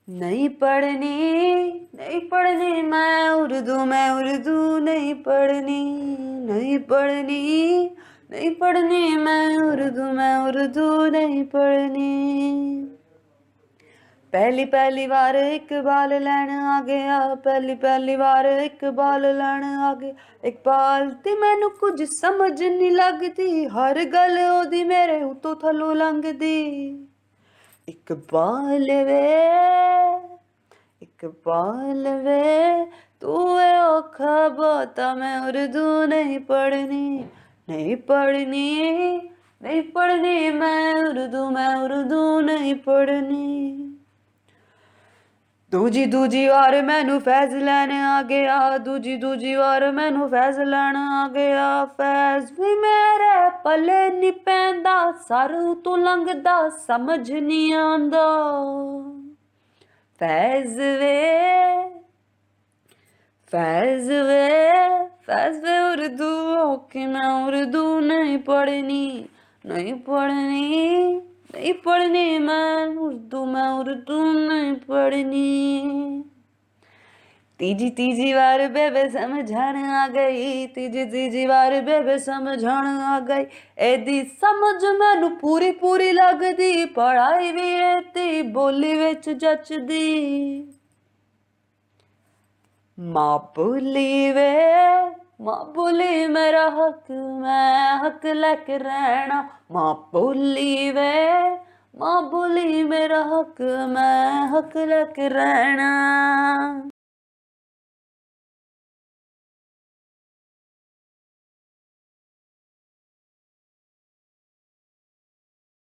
नहीं पढ़नी, नहीं पढ़नी मैं उर्दू नहीं पढ़नी, नहीं पढ़नी, नहीं पढ़नी मैं उर्दू नहीं पढ़नी। पहली पहली बार इकबाल लैन आ गया, पहली पहली बार इकबाल लैन आ गया। इकबाल दी मैनू कुछ समझ नहीं लगती, हर गल ओदी मेरे उतों थलों लंघदी। इकबाल वे, इकबाल वे, तू है औखा बहुता मैं उर्दू नहीं पढ़नी, नहीं पढ़नी, नहीं पढ़नी मैं उर्दू नहीं पढ़नी। दूजी दूजी वार मैनू फैज लैन आ गया, दूजी दूजी वार मैनू फैज लैन आ गया। फैज भी मेरे पले नहीं पैंदा, सर तू लंघदा समझ नहीं आंदा। फैज वे, फैज वे, फैज वे उर्दू होके मैं उर्दू नहीं पढ़नी, नहीं पढ़नी, नहीं पढ़नी मैं उर्दू नहीं पढ़नी। तीजी तीजी बार बेबे समझाण आ गई, तीजी तीजी बार बेबे समझाण आ गई। एदी समझ मैनू पूरी पूरी लगदी, पढ़ाई भी एती बोली विच जचदी। मां बोली वे, मां बोली मेरा हक, मैं हक लेके रहना। मां बोली वे, मां बोली मेरा हक, मैं हक लेके रहना।